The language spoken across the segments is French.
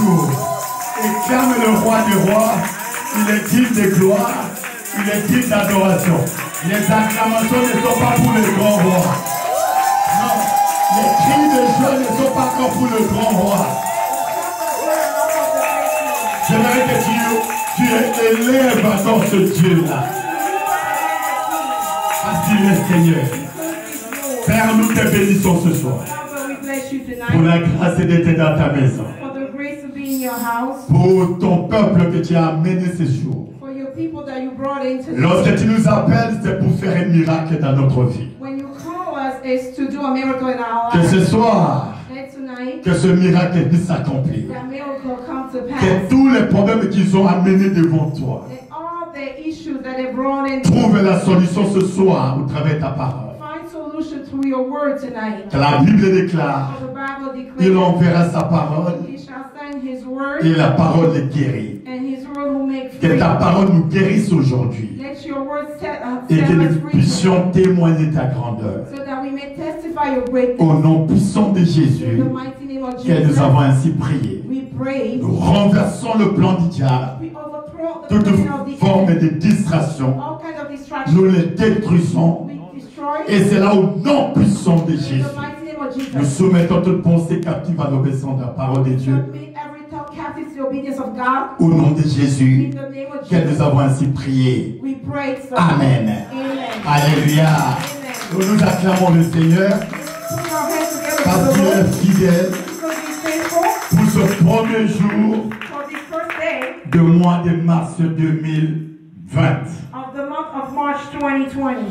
secours. Acclame le roi des rois. Il est digne de gloire. Il est digne d'adoration. Les acclamations ne sont pas pour le grand roi. Non. Les cris de joie ne sont pas que pour le grand roi. J'aimerais que tu élèves dans ce Dieu-là. Parce qu'il est Seigneur. Père, nous te bénissons ce soir. Pour la grâce d'être dans ta maison. Pour ton peuple que tu as amené ce jour. Lorsque tu nous appelles, c'est pour faire un miracle dans notre vie. Que ce soir, que ce miracle puisse s'accomplir. Que tous les problèmes qu'ils ont amenés devant toi trouvent la solution ce soir au travers de ta parole. Que la Bible déclare, il enverra sa parole et la parole les guérit. Que ta parole nous guérisse aujourd'hui et que nous puissions témoigner ta grandeur. Au nom puissant de Jésus, que nous avons ainsi prié. Nous renversons le plan du diable, toute forme de distraction, nous les détruisons. Et c'est là au nom puissant de Jésus. Nous soumettons toute pensée captive à l'obéissance de la parole de Dieu. Au nom de Jésus, que nous avons ainsi prié. Amen. Alléluia. Nous acclamons le Seigneur parce qu'il est fidèle pour ce premier jour du mois de mars 2020.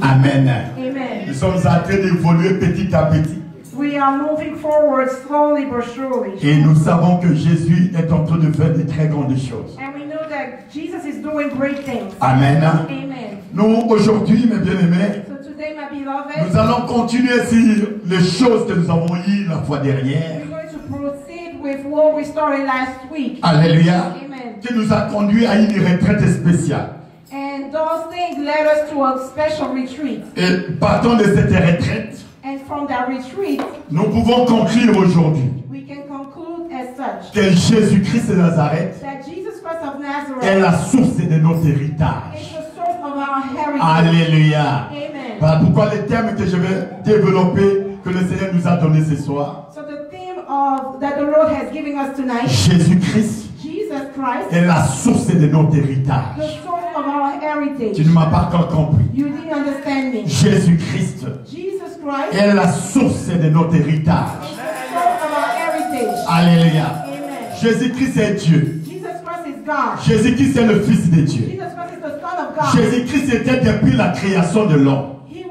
Amen. Nous sommes en train d'évoluer petit à petit. We are moving forward slowly but surely. Et nous savons que Jésus est en train de faire de très grandes choses. And we know that Jesus is doing great things. Amen. Amen. Nous, aujourd'hui, mes bien-aimés, So today, my beloved, nous allons continuer sur les choses que nous avons eues la fois dernière. we're going to proceed with what we started last week. Alléluia. Amen. Qui nous a conduit à une retraite spéciale. And those things led us to a special retreat. Et partant de cette retraite, And from that retreat, nous pouvons conclure aujourd'hui we can conclude as such que Jésus-Christ de Nazareth that Jesus Christ of Nazareth est la source de notre is héritage. the source of our heritage. Alléluia. Amen. Voilà pourquoi le thème que je vais développer, que le Seigneur nous a donné ce soir, So the theme of that the Lord has given us tonight, Jésus-Christ Jesus Christ, est la source de notre the héritage. source of our heritage. Tu ne m'as pas encore compris. You didn't understand me. Jésus-Christ Jesus Christ est la source de notre héritage. is the source of our heritage. Alléluia. Amen. Jésus-Christ est Dieu. Jesus Christ is God. Jésus-Christ est le Fils de Dieu. Jesus Christ is the Son of God. Jésus-Christ était depuis la création de l'homme. He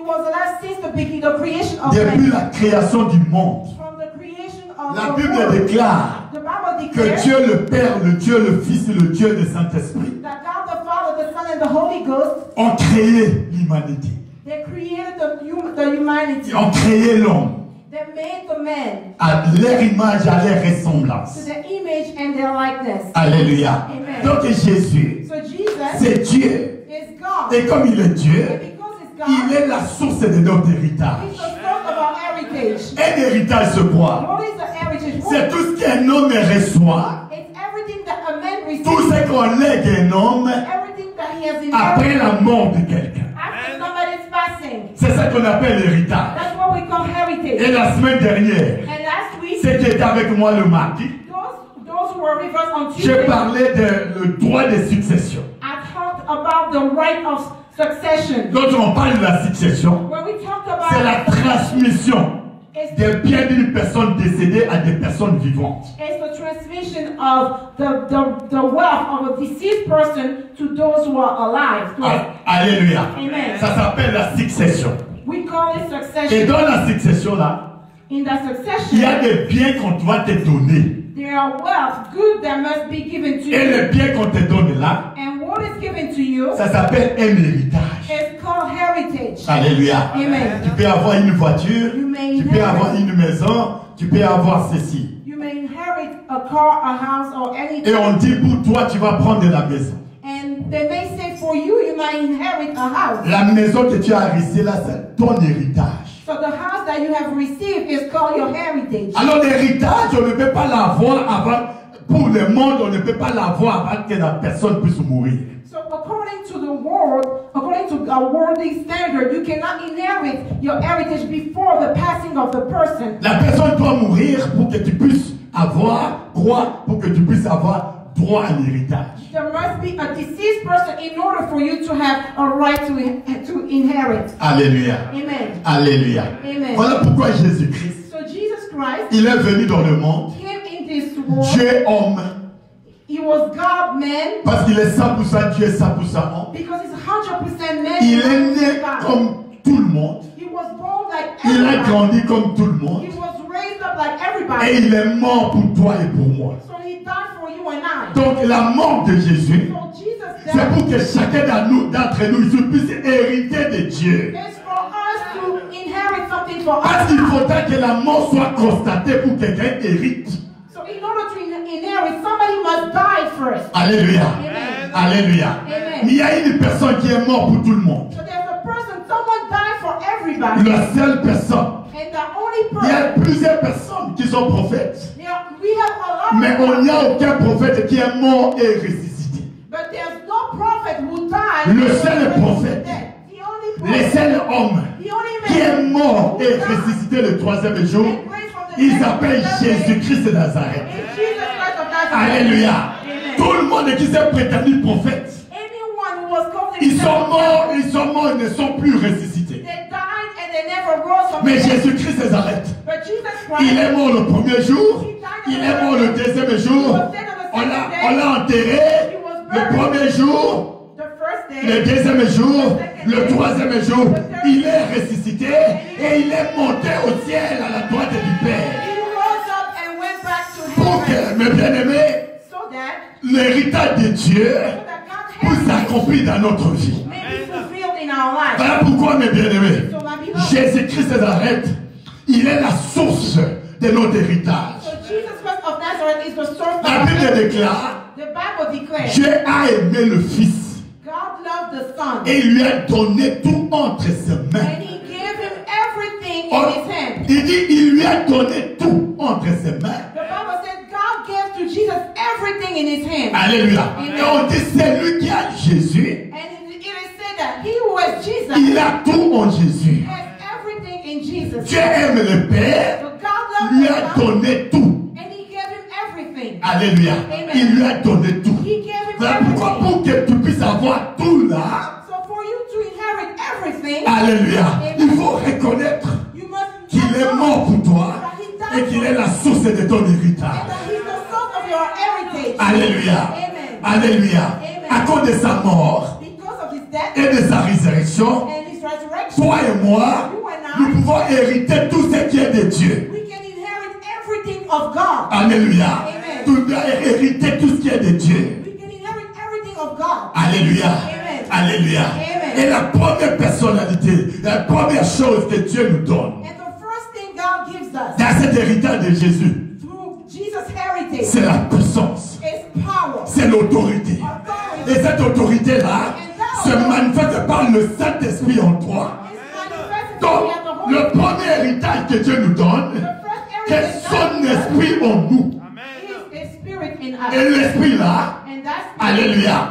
was alive since the beginning, the creation of Depuis man. la création du monde. From the creation of La the Bible world. déclare The Bible que declares Dieu le Père, le Dieu le Fils et le Dieu du Saint-Esprit that God the Father, the Son, and the Holy Ghost, ont créé l'humanité. they created the humanity. Ils ont créé l'homme They made the man à leur image, à leur to ressemblance. their image and their likeness. Alléluia. Amen. Donc Jésus, So Jesus c'est Dieu. is God. Et comme il est Dieu, And because it's God, il est la source de notre He's héritage. the source of our heritage. Un héritage, c'est quoi? What is the heritage? C'est tout ce qu'un homme reçoit, It's everything that a man receives. tout ce qu'on lègue un homme Everything that he has après inherited la mort de quelqu'un. after somebody's passing. C'est ça qu'on appelle l'héritage. That's what we call heritage. Et la semaine dernière, And last week, c'était avec moi le mardi. those who were with us on Je Tuesday, parlais de le droit de succession. I talked about the right of succession. Quand on parle de la succession, When we talked c'est la about transmission des biens d'une personne décédée à des personnes vivantes. it's the transmission of the wealth of a deceased person to those who are alive. Alléluia. Amen. Ça s'appelle la succession. We call it Et succession. dans la succession là, In that il y a succession, des biens qu'on doit te donner. there are wealth, good that must be given to Et you. les biens qu'on te donne là, And what is given to you ça s'appelle un héritage. is called heritage. Alléluia. Amen. Tu peux avoir une voiture, You may tu peux inherit. avoir une maison, tu peux avoir ceci. You may inherit a car, a house, or anything. Et on dit pour toi, tu vas prendre la maison. And they may say for you, you might inherit a house. La maison que tu as ici là, c'est ton héritage. So the house that you have received is called your heritage. Alors l'héritage, on ne peut pas l'avoir avant pour le monde, on ne peut pas l'avoir avant que la personne puisse mourir. So according to the world, according to a worldly standard, you cannot inherit your heritage before the passing of the person. La personne doit mourir pour que tu puisses avoir droit, pour que tu puisses avoir droit à l'héritage. There must be a deceased person in order for you to have a right to inherit. Alléluia. Amen. Alléluia. Amen. Voilà pourquoi Jésus-Christ, So Jesus Christ, il est venu dans le monde, came in this world. Dieu homme, He was God man. parce qu'il est 100% Dieu, 100% homme. Because he's 100% man. Il est né God. comme tout le monde. He was born like Il a everybody. grandi comme tout le monde. He was raised up like Et everybody. il est mort pour toi et pour moi. So he died for you and I. Donc la mort de Jésus, So Jesus c'est died. pour que chacun d'entre nous ici puisse hériter de Dieu. It's for us to inherit something for Parce us. qu'il faudra que la mort soit constatée pour que quelqu'un hérite. So in order to inherit, somebody must die first. Alléluia. Amen. Alléluia. Amen. Mais il y a une personne qui est morte pour tout le monde. So there's a person, someone died for everybody. La seule personne. And the only Il y a person, plusieurs personnes qui sont prophètes. we have a lot Mais of il n'y a prophets, aucun prophète qui est mort et ressuscité. but there's no prophet who died. Le and seul was prophète, dead. The only Le prophet, seul homme the only qui est man mort who et died ressuscité le troisième jour, and raised from the il dead s'appelle on the third day Jésus-Christ de Nazareth. is Jesus Christ of Nazareth. Alléluia. Amen. Tout le monde qui s'est prétendu prophète, Anyone who was called ils sont morts, prophet, ils sont morts, ils ne sont plus ressuscités. they died and they never rose from Mais the dead. Jésus-Christ les arrête. But Jesus Il Christ, est mort le premier jour, il est mort le deuxième jour, on l'a enterré le premier jour, the first day, le deuxième jour, le troisième jour, il est ressuscité et il est monté au ciel à la droite du Père. he rose up and went back to Pour heaven que, mes bien-aimés, so that l'héritage de Dieu God's puisse heritage s'accomplir dans notre vie. may be fulfilled in our lives. Voilà pourquoi, mes bien-aimés, So my beloved, Jésus-Christ de Nazareth, il est la source de notre héritage. so Jesus Christ of Nazareth is the source of La our Bible heritage. déclare, The Bible declares Dieu a aimé le Fils God loved the Son et il lui a donné tout entre ses mains. and he gave him everything Oh, in his hand. il dit, il lui a donné tout entre ses mains. The Bible said God gave to Jesus everything in his hand. Alléluia. Amen. Et on dit, c'est lui qui a Jésus. And it is said that he who has Jesus Il a tout en Jésus. has everything in Jesus. Dieu aime le Père, So God lui loved a the Son donné tout. and he gave him everything. Alléluia. Amen. Il lui a donné tout. He gave him Voilà pourquoi, everything. pour que tu puisses avoir tout là, So for you to inherit everything, alléluia, Amen. il faut reconnaître you must qu'il est know mort pour toi that he died et qu'il for est you la source de ton and héritage. that he's the source of your heritage. Alléluia. Amen. Alléluia. Amen. À cause de sa mort Because of his death et de sa résurrection, and his resurrection, toi et moi, you and nous I, pouvons hériter tout ce qui est de Dieu. we can inherit everything of God. Alléluia. Amen. Tu dois hériter tout ce qui est de Dieu. We can inherit everything of God. Alléluia. Amen. Alléluia. Amen. Et la première personnalité, la première chose que Dieu nous donne And the first thing God gives us dans cet héritage de Jésus, through Jesus' heritage c'est la puissance, is power, c'est l'autorité. authority. Et cette autorité-là se manifeste par le Saint-Esprit en toi. It's manifested Donc, via the Holy le Spirit. premier héritage que Dieu nous donne, The first c'est heritage son God gives us esprit en nous. is His Spirit in us. Et l'esprit-là, And that spirit, alléluia,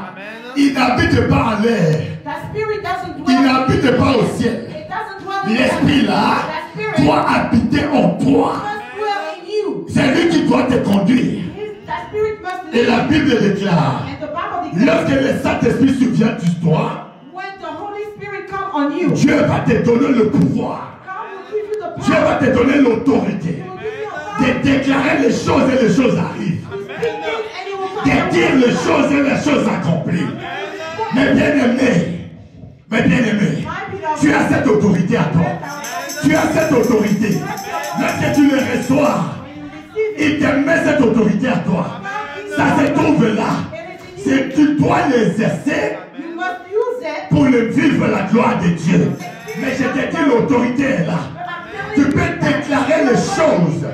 il n'habite pas en l'air, that spirit doesn't il dwell n'habite pas au ciel. It doesn't dwell in L'esprit-là That spirit doit habiter en toi. must dwell in you. C'est lui qui doit te conduire. That spirit must Et live. la Bible déclare, And the Bible declares lorsque le Saint-Esprit survient sur toi, when the Holy Spirit comes on you, Dieu va te donner le pouvoir. God will give you the Dieu va power. te donner l'autorité He will give you authority de déclarer les choses et les choses arrivent. to speak things and He will come De dire les choses et les choses accomplies. Mais bien aimé, tu as cette autorité à toi. Tu as cette autorité. Lorsque tu le reçois, il te met cette autorité à toi. Ça se trouve là. C'est que tu dois l'exercer You must use it. pour le vivre la gloire de Dieu. Mais je te dis, l'autorité est là. Tu peux déclarer les choses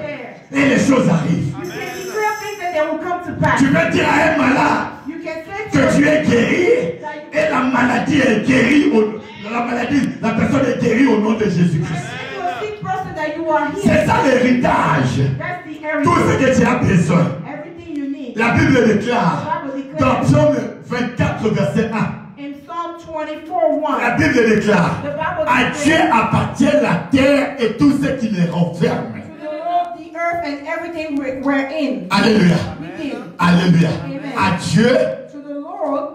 et les choses arrivent. You can declare things and they will come to pass. Tu peux dire à un malade You can say que tu es guéri et la maladie est guérie. La personne est guérie au nom de Jésus-Christ. to a sick person that you are healed. C'est ça l'héritage. That's the Tout heritage. ce que tu as besoin. Everything you need. La Bible déclare dans Psaume 24, verset 1. In Psalm 24:1. La Bible déclare à Dieu appartient la terre et tout ce qui les renferme. Earth and everything we're in. Alléluia. Alléluia. À Dieu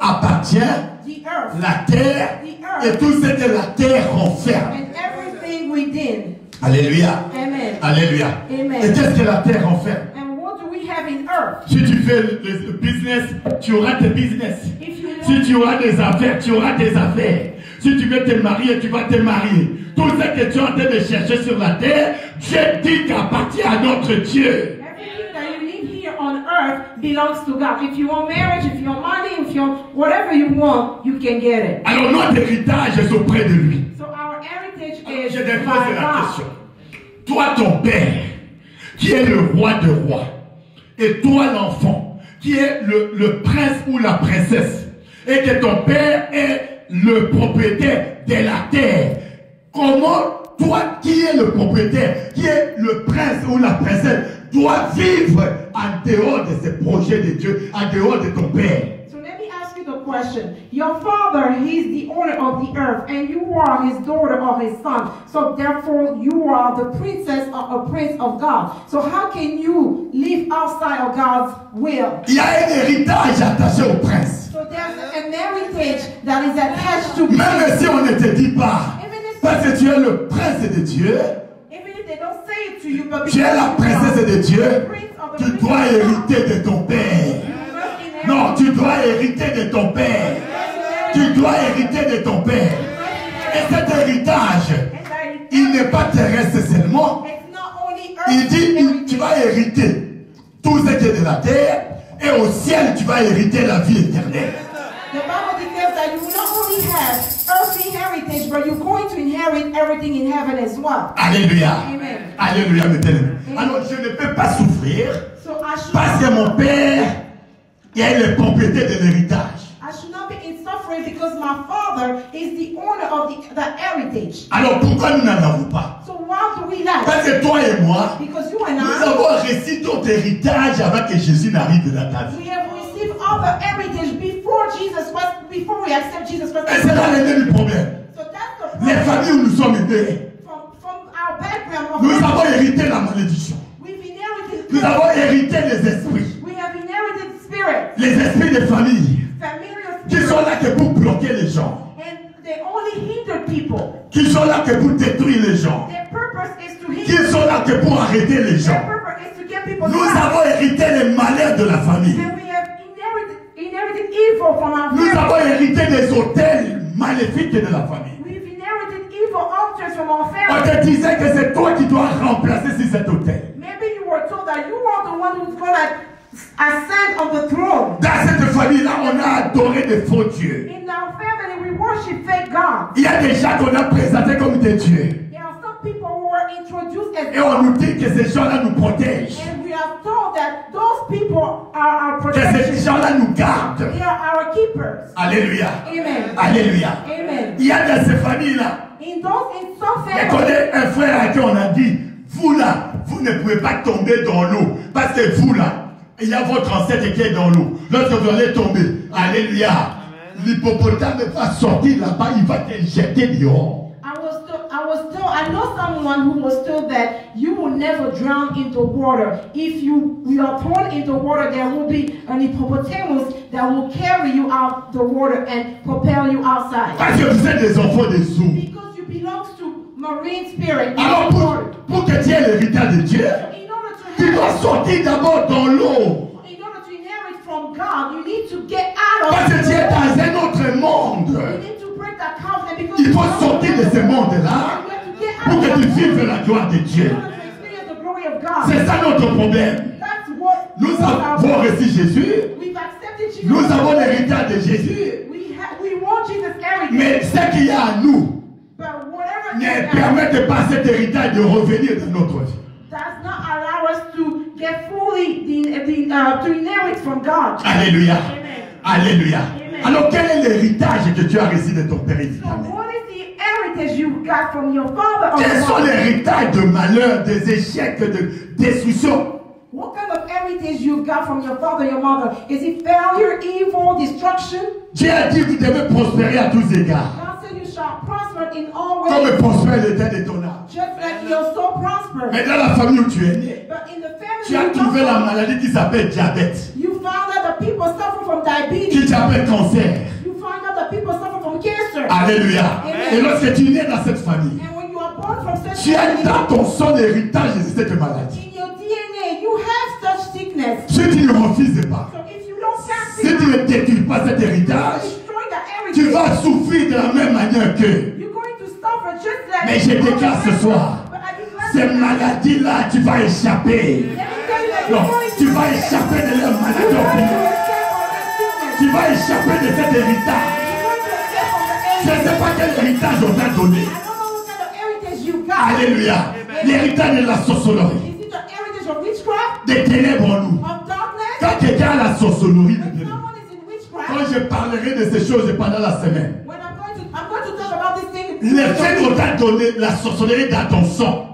appartient la terre et tout ce que la terre renferme. And everything within. Alléluia. Amen. Alléluia. Amen. Et qu'est-ce que la terre renferme? And what do we have in earth? Si tu fais le business, tu auras tes business. Si tu auras des affaires, tu auras des affaires. Si tu veux te marier, tu vas te marier. Tout ce que tu es en train de chercher sur la terre, Dieu dit qu'appartient à notre Dieu. Everything that you need here on earth belongs to God. If you want marriage, if you want money, if you want whatever you want, you can get it. Alors notre héritage est auprès de lui. So our heritage is Je vais by poser la God. question. Toi, ton père, qui est le roi de rois, et toi, l'enfant, qui est le prince ou la princesse, et que ton père est le propriétaire de la terre, comment toi qui es le propriétaire, qui est le prince ou la princesse, dois vivre en dehors de ces projets de Dieu, en dehors de ton père? So let me ask you the question. Your father, he's the owner of the earth, and you are his daughter or his son. So therefore, you are the princess or a prince of God. So how can you live outside of God's will? Il y a un héritage attaché au prince. So there's an heritage that is attached to Même si on ne te dit pas, parce que tu es le prince de Dieu, tu es la princesse de Dieu, tu dois hériter de ton père. Non, tu dois hériter de ton père. Tu dois hériter de ton père. Et cet héritage, il n'est pas terrestre seulement. Il dit, tu vas hériter tout ce qui est de la terre, et au ciel, tu vas hériter la vie éternelle. The Bible declares that you will not only have earthly heritage, but you're going to inherit everything in heaven as well. Alléluia. Amen. Alléluia, mes bien-aimés. Alors, je ne peux pas souffrir parce que mon père, il a le propriétaire de l'héritage. I should not be in suffering because my father is the owner of the heritage. Alors, pourquoi nous n'en avons pas? So why do we lack? Parce que toi et moi, Because you and nous I, avons reçu notre héritage avant que Jésus n'arrive dans ta vie. we have received all the heritage before before we accept Jesus Christ. Et c'est là le même problème. So that's the Les problem. familles où nous sommes nés, From our background, nous avons hérité la malédiction. we've inherited. Nous avons hérité les esprits. We have inherited spirits, Les esprits de famille familiar qui spirits, sont là que pour bloquer les gens. and they only hinder people. Qui sont là que pour détruire les gens. Their purpose is to Qui hinder. sont là que pour arrêter les Their gens. purpose is to get people Nous back. avons hérité les malheurs de la famille. And we have inherited evil from our Nous avons family. hérité des hôtels maléfiques de la famille. We've inherited evil altars from our On family. te disait que c'est toi qui dois remplacer sur cet hôtel. Maybe you were told that you are the one who's going to ascend on the throne. Dans cette famille-là, on a adoré des faux dieux. In our family, we worship fake God. Il y a des gens qu'on a présentés comme des dieux. There are some people who were introduced as Et on nous God. dit que ces gens-là nous protègent. And we are told that those people are our Que ces protection. gens-là nous gardent. They are our keepers. Alléluia. Amen. Alléluia. Amen. Il y a dans ces familles-là, In some je families, connais un frère à qui on a dit, vous là, vous ne pouvez pas tomber dans l'eau. Parce que vous là, il y a votre ancêtre qui est dans l'eau. Lorsque vous allez tomber, alléluia, l'hippopotame va sortir là-bas, il va te jeter dehors. I know someone who was told that you will never drown into water. If you are thrown into water, there will be an hippopotamus that will carry you out the water and propel you outside. Parce que vous êtes des enfants des eaux. Because you belong to marine spirit. Alors pour que tu aies l'héritage de Dieu, In order to tu dois have, sortir d'abord dans l'eau. in order to inherit from God, you need to get out of Parce que tu es the dans water. un autre monde. You need to break that covenant because Il faut you sortir de ce monde-là have to get pour out que of tu that vives water. la gloire de Dieu. In order to experience the glory of God. C'est ça notre problème. That's what Nous avons reçu Jésus. we've accepted Jesus. Nous avons l'héritage de Jésus. We want Jesus everything. Mais ce qu'il y a à nous But whatever ne is permet pas cet héritage de revenir dans notre vie. does not allow us to get fully to inherit from God. Alléluia. Amen. Alléluia. Amen. Alors quel est l'héritage que tu as reçu de ton père So éternel? what is the heritage you got from your father? Quels sont Or les héritages de malheur, des échecs, de destruction? what kind of heritage heritage you got from your father, your mother? Is it failure, evil, destruction? Dieu a dit vous devez prospérer à tous égards. God said you shall prosper in all ways. Comme prospère l'état de ton âme. Just like your soul prosper. Mais dans la famille où tu es né, But in the family tu as trouvé la maladie qui s'appelle diabète. You found out that people suffer from diabetes. Qui s'appelle cancer. You find out that people suffer from cancer. Alléluia. Amen. Et lorsque tu nais dans cette famille, And when you are born from such tu as family, dans ton sang l'héritage de cette maladie. in your DNA, you have such sickness. Si tu ne refuses pas, So if you don't pass si it tu on, ne détruis pas cet héritage, destroy the heritage. tu vas souffrir de la même manière qu'eux. You're going to suffer just like. Mais je déclare ce soir, But I declare ces tonight, maladies-là, tu vas échapper. let me tell you that Non, you're going tu to vas échapper de leur maladie. escape from that sickness. Tu vas échapper de cet héritage. You're going to escape from the Je ne heritage. sais pas quel héritage on t'a donné. I don't know what kind of heritage you got. Alléluia. L'héritage de la sorcellerie, Is it the heritage of witchcraft? des ténèbres en nous. Of darkness? Quand quelqu'un a la sorcellerie, When someone is in witchcraft, quand je parlerai de ces choses pendant la semaine, when I'm going to talk about this thing. le fait qu'on t'a donné la sorcellerie dans ton sang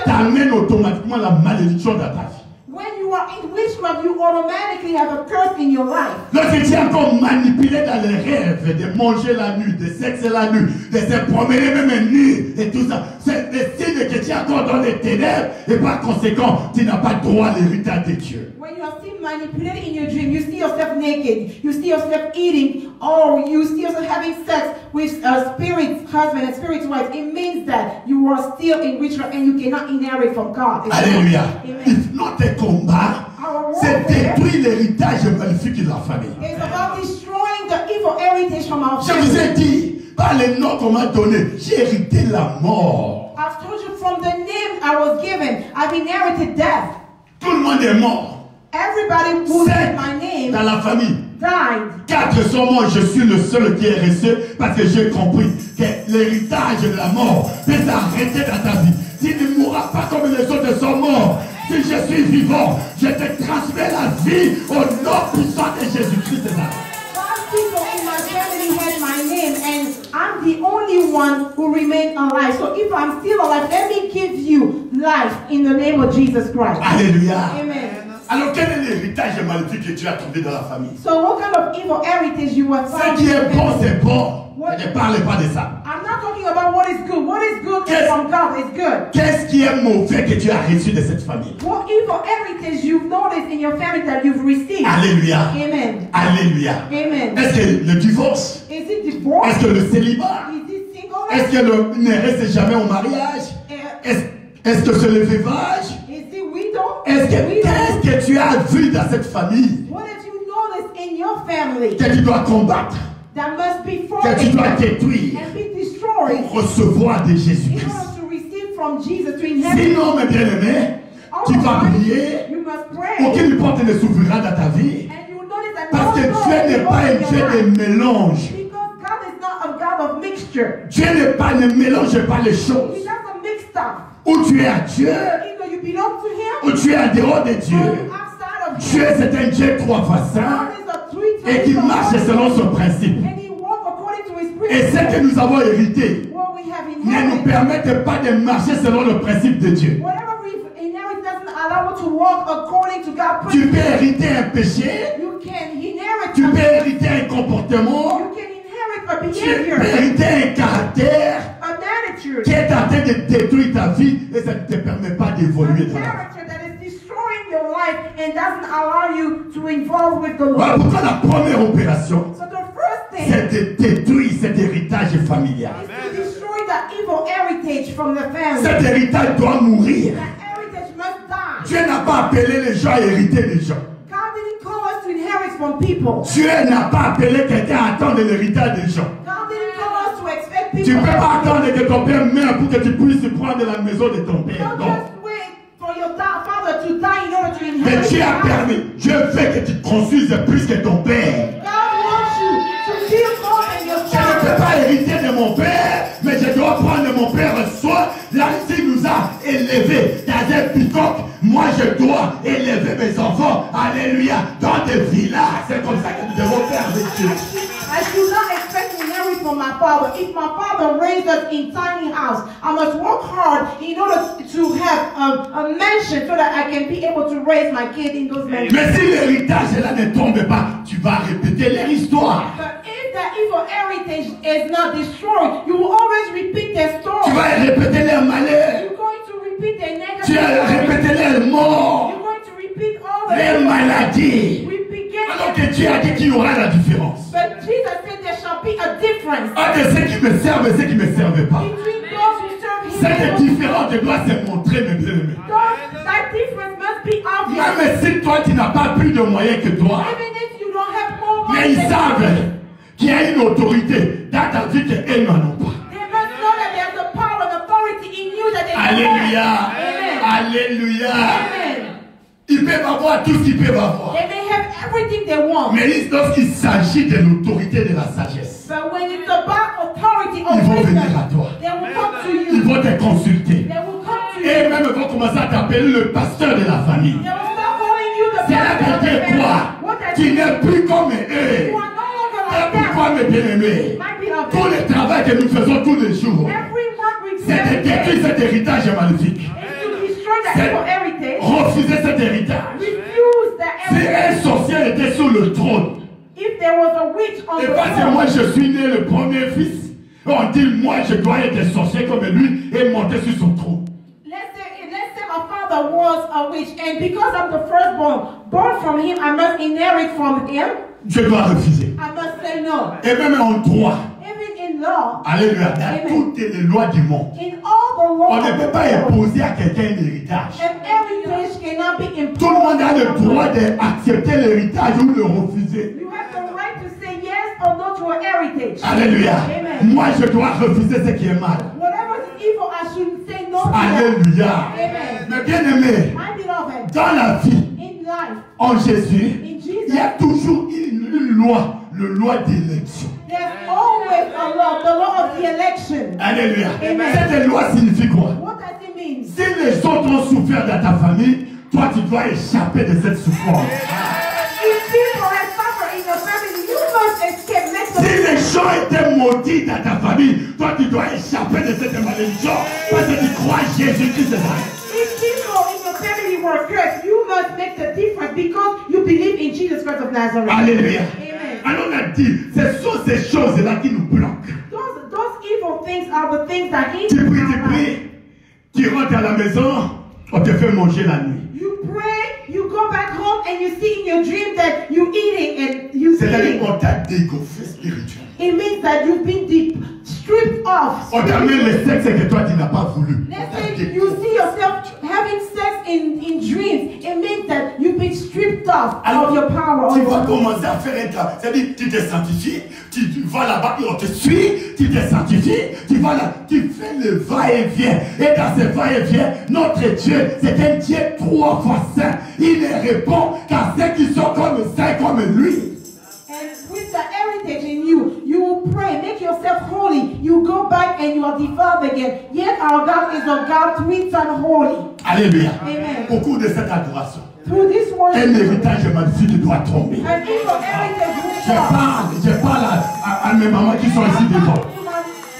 t'amène automatiquement la malédiction dans ta vie. When you are in witchcraft, you automatically have a curse in your life. Lorsque tu es encore manipulé dans les rêves, de manger la nuit, de sexer la nuit, de se promener même nu et tout ça, c'est le signe que tu es encore dans les ténèbres et par conséquent, tu n'as pas droit à l'héritage de Dieu. When you are still manipulated in your dream, you see yourself naked, you see yourself eating, or you see yourself having sex with a spirit husband and spirit wife, it means that you are still in witchcraft and you cannot inherit from God. Alléluia. Amen. Notre combat, c'est détruire l'héritage maléfique de la famille. It's about destroying the evil heritage from our Je vous ai family. dit, par les noms qu'on m'a donnés, j'ai hérité la mort. I've told you from the name I was given, I've inherited death. Tout le monde est mort. Everybody who said my name Dans la famille, died. 4 sont morts, je suis le seul qui est resté parce que j'ai compris que l'héritage de la mort peut s'arrêter dans ta vie. Tu ne mourras pas comme les autres sont morts. Si je suis vivant, je te transmets la vie au nom puissant de Jésus-Christ. 5 people in my family had my name, and I'm the only one who remained alive. So if I'm still alive, let me give you life in the name of Jesus Christ. Alléluia. Amen. Alors quel est l'héritage maléfique que tu as trouvé dans la famille? So what kind of evil heritage you have Ce found? qui in your est bon, family? c'est bon. Ne parlez pas de ça. I'm not talking about what is good. What is good Yes. from God is good. Qu'est-ce qui est mauvais que tu as reçu de cette famille? What evil heritage you've noticed in your family that you've received? Alléluia. Amen. Alléluia. Amen. Est-ce que le divorce? Is it divorce? Est-ce que le célibat? Is it singleness? Est-ce que le ne reste jamais au mariage? Est-ce que c'est le veuvage? Is it widow? Qu'est-ce que tu as vu dans cette famille What did you notice in your family que tu dois combattre, that must be que tu dois formed détruire and be destroyed pour recevoir de in Jésus-Christ? order to receive from Jesus to inherit? Sinon, mes bien-aimés, tu vas prier, You must pray. aucune porte ne s'ouvrira dans ta vie And you notice that parce que no door Dieu n'est will pas un open Dieu your de life. mélange. Because God is not a God of mixture. Dieu ne mélange pas les He choses. doesn't mix stuff. Ou tu es à Dieu, Either you belong to Him ou tu es en dehors de or Dieu. you're outside of Dieu, Him. c'est un Dieu 3 fois saint God is a three et qui times marche God. selon son principe. And He walks according to His Et ce principles. que nous avons hérité What we have ne nous inherited, permet pas de marcher selon le principe de Dieu. whatever we've inherited doesn't allow us to walk according to God's Tu principles. peux hériter un péché, You can inherit tu a- peux hériter un comportement, You can inherit a tu peux behavior, hériter un caractère an attitude, qui est en train de détruire ta vie et ça ne te permet pas a d'évoluer dans la vie. character that is destroying your life and doesn't allow you to involve with the Voilà Lord. pourquoi la première opération, So the first thing c'est de détruire cet héritage familial. is to destroy the evil heritage from the family. Cet héritage doit mourir. That heritage must die. Dieu n'a pas appelé les gens à hériter des gens. God didn't call us to inherit from people. Dieu n'a pas appelé quelqu'un à attendre l'héritage des gens. God didn't call us to expect Tu ne people. peux pas attendre que ton père meure pour que tu puisses prendre la maison de ton père. Don't Non. just wait for your father to die in order to Mais inherit. Dieu a the house. permis. Dieu veut que tu te construises plus que ton père. God wants you to build more than your Je ne peux father. pas hériter de mon père, mais je dois prendre de mon père soin. Là, il nous a élevés dans un picoque. Moi, je dois élever mes enfants. Alléluia. Dans des villages. C'est comme ça que nous devons faire avec Dieu. I should not expect to inherit from my father. father. If my father raised us in tiny house, I must work hard in order to have a mansion so that I can be able to raise my kid in those mansions. Mais si l'héritage là ne tombe pas, tu vas répéter leur histoire. But if the evil heritage is not destroyed, you will always repeat their story. Tu vas répéter leur malheur. You're going to repeat their negative. Tu vas répéter leur mort. You're going to repeat all the Leur maladie. Alors que Dieu a dit qu'il y aura la différence. But Jesus said there shall be a difference. Entre ceux qui me servent et ceux qui ne me servent pas. Between those who serve him. Cette différence doit se montrer, mes bien-aimés. That difference must be obvious. Même si toi tu n'as pas plus de moyens que toi, Even if you don't have more money, mais ils savent qu'il y a une autorité dans ta vie qu'elles n'en ont pas. They must know that there's a power and authority in you that they Alléluia. Amen. Alléluia. Amen. Ils peuvent avoir tout ce qu'ils peuvent avoir. They may have everything they want. Mais lorsqu'il s'agit de l'autorité de la sagesse, But when it's about authority or ils vont venir wisdom, à toi. they will come to Ils you. vont te consulter. They will come to Et you. même vont commencer à t'appeler le pasteur de la famille. They will start calling you the C'est là pastor of que the tu family. toi, What does tu it n'es mean? plus comme eux. You are no longer Et like pourquoi, that. mes bien-aimés? My beloved, Tout le travail que nous faisons tous les jours, every work we do c'est de every day détruire cet héritage maléfique. is to destroy the C'est evil heritage. refuser cet héritage. Refuse the Si un heritage. sorcier était sur le trône, If there was a witch on et the parce que throne, moi je suis né le premier fils, on dit moi je dois être sorcier comme lui et monter sur son trône. let's say my father was a witch, and because I'm the firstborn, born from him, I must inherit from him. Je dois refuser. I must say no. Et même en droit, Even in law, alléluia, dans Amen. toutes les lois du monde, in all the on laws ne of peut the pas world, imposer à quelqu'un un héritage. an heritage cannot be imposed. Tout le monde a le droit d'accepter l'héritage ou le refuser. You have the right to say yes or no to a heritage. Alléluia. Amen. Moi je dois refuser ce qui est mal. Whatever is evil, I should say no to that. Alléluia. Amen. Mais bien aimé, My beloved, dans la vie, in life, en Jésus, in il y a Jesus, toujours une loi, le loi d'élection. there's always a law, the law of the election. Alléluia. Amen. Cette loi signifie quoi? What does it mean? Si les autres ont souffert dans ta famille, toi tu dois échapper de cette souffrance. If people have suffered in your family, you must escape. Make Si the les gens étaient maudits dans ta famille, toi tu dois échapper de cette malédiction parce que tu crois Jésus-Christ de Nazareth. If people in your family were cursed, you must make the difference because you believe in Jesus Christ of Nazareth. Alléluia. Amen. Alors on a dit, ce sont ces choses-là qui nous bloquent. Those evil things are the things that Tu hinder pries, our tu life. pries, tu rentres à la maison, on te fait manger la nuit. You pray, you go back home, and you see in your dream that you eating and you C'est-à-dire eating. qu'on t'a dégoffé spirituellement. It means that you've been stripped off. On t'amène le sexe que toi tu n'as pas voulu. Let's say you see yourself having sex in dreams. It means that you've been stripped off of your power. Tu vas commencer à faire un travail. C'est-à-dire tu te sanctifies, tu vas là-bas et on te suit, tu te sanctifies, tu vas là, tu fais le va-et-vient. Et dans ce va-et-vient, notre Dieu, c'est un Dieu 3 fois saint. Il ne répond qu'à ceux qui sont comme saints comme lui. And with the heritage in you, you will pray, make yourself holy. You go back and you are defiled again. Yet our God is a God 3 times holy. Alléluia. Amen. Au cours de cette adoration, Through this worship, un héritage magnifique doit tomber. an evil heritage will fall. Je parle à mes mamans qui sont ici devant.